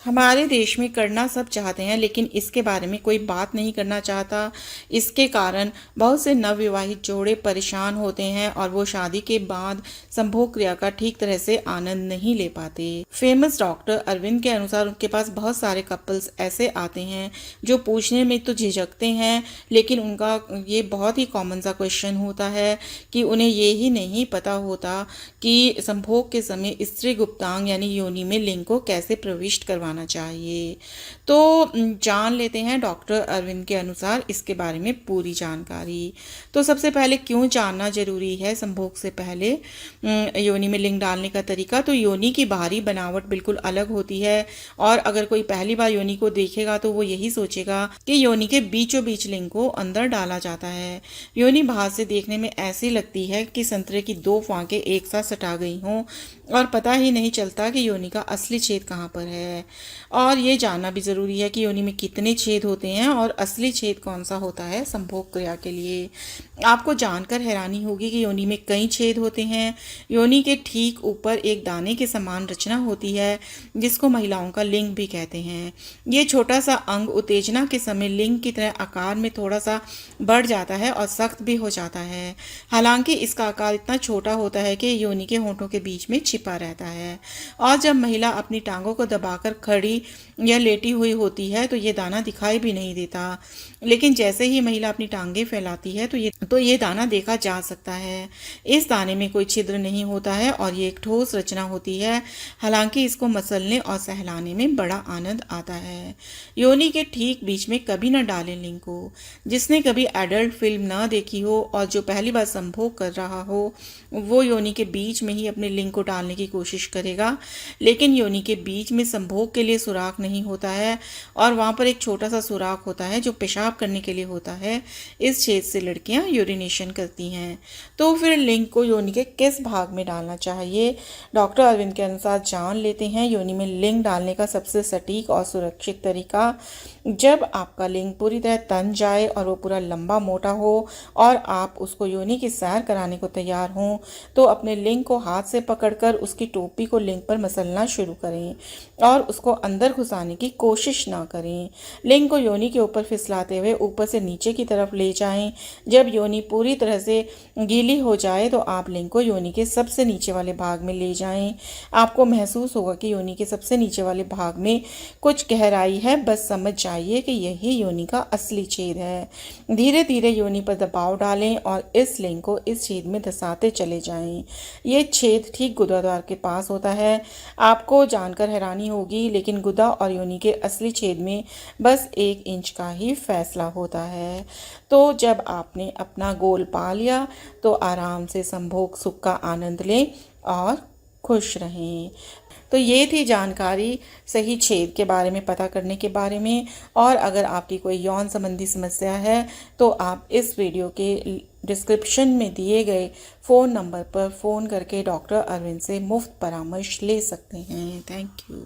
हमारे देश में करना सब चाहते हैं, लेकिन इसके बारे में कोई बात नहीं करना चाहता। इसके कारण बहुत से नवविवाहित जोड़े परेशान होते हैं और वो शादी के बाद संभोग क्रिया का ठीक तरह से आनंद नहीं ले पाते। फेमस डॉक्टर अरविंद के अनुसार उनके पास बहुत सारे कपल्स ऐसे आते हैं जो पूछने में तो झिझकते हैं, लेकिन उनका ये बहुत ही कॉमन सा क्वेश्चन होता है कि उन्हें ये ही नहीं पता होता कि संभोग के समय स्त्री गुप्तांग यानी योनि में लिंग को कैसे प्रविष्ट करवाना चाहिए। तो जान लेते हैं डॉक्टर अरविंद के अनुसार इसके बारे में पूरी जानकारी। तो सबसे पहले क्यों जानना जरूरी है संभोग से पहले योनि में लिंग डालने का तरीका। तो योनि की बाहरी बनावट बिल्कुल अलग होती है और अगर कोई पहली बार योनि को देखेगा तो वो यही सोचेगा कि योनि के बीचों बीच लिंग को अंदर डाला जाता है। योनि बाहर से देखने में ऐसी लगती है कि संतरे की दो फांकें एक साथ सटा गई हों और पता ही नहीं चलता कि योनि का असली छेद कहाँ पर है। और ये जानना भी ज़रूरी है कि योनि में कितने छेद होते हैं और असली छेद कौन सा होता है संभोग क्रिया के लिए। आपको जानकर हैरानी होगी कि योनि में कई छेद होते हैं। योनि के ठीक ऊपर एक दाने के समान रचना होती है जिसको महिलाओं का लिंग भी कहते हैं। ये छोटा सा अंग उत्तेजना के समय लिंग की तरह आकार में थोड़ा सा बढ़ जाता है और सख्त भी हो जाता है। हालांकि इसका आकार इतना छोटा होता है कि योनि के होंठों के बीच में छिपा रहता है और जब महिला अपनी टांगों को दबाकर खड़ी या लेटी हुई होती है तो ये दाना दिखाई भी नहीं देता, लेकिन जैसे ही महिला अपनी टांगें फैलाती है तो ये दाना देखा जा सकता है। इस दाने में कोई छिद्र नहीं होता है और ये एक ठोस रचना होती है। हालांकि इसको मसलने और सहलाने में बड़ा आनंद आता है। योनि के ठीक बीच में कभी न डालें लिंग को। जिसने कभी एडल्ट फिल्म न देखी हो और जो पहली बार संभोग कर रहा हो वो योनि के बीच में ही अपने लिंग को डालने की कोशिश करेगा, लेकिन योनि के बीच में संभोग के लिए सुराख नहीं होता है और वहाँ पर एक छोटा सा सुराख होता है जो पेशाब करने के लिए होता है। इस छेद से लड़कियाँ यूरिनेशन करती हैं। तो फिर लिंग को योनि के किस भाग में डालना चाहिए? डॉक्टर अरविंद के अनुसार जान लेते हैं योनि में लिंग डालने का सबसे सटीक और सुरक्षित तरीका। जब आपका लिंग पूरी तरह तन जाए और वो पूरा लंबा मोटा हो और आप उसको योनि की सैर कराने को तैयार हों तो अपने लिंग को हाथ से पकड़कर उसकी टोपी को लिंग पर मसलना शुरू करें और उसको अंदर घुसाने की कोशिश ना करें। लिंग को योनि के ऊपर फिसलाते हुए ऊपर से नीचे की तरफ ले जाएं। जब योनि पूरी तरह से गीली हो जाए तो आप लिंग को योनि के सबसे नीचे वाले भाग में ले जाएं। आपको महसूस होगा कि योनि के सबसे नीचे वाले भाग में कुछ गहराई है, बस समझ जाइए कि यही योनि का असली छेद है। धीरे धीरे योनि पर दबाव डालें और इस लिंग को इस छेद में धंसाते चले जाएं। ये छेद ठीक गुदाद्वार के पास होता है। आपको जानकर हैरानी होगी, लेकिन गुदा और योनि के असली छेद में बस 1 इंच का ही फैसला होता है। तो जब आपने अपना गोल पा लिया तो आराम से संभोग सुख का आनंद लें और खुश रहें। तो ये थी जानकारी सही छेद के बारे में पता करने के बारे में। और अगर आपकी कोई यौन संबंधी समस्या है तो आप इस वीडियो के डिस्क्रिप्शन में दिए गए फ़ोन नंबर पर फ़ोन करके डॉक्टर अरविंद से मुफ्त परामर्श ले सकते हैं। Thank you.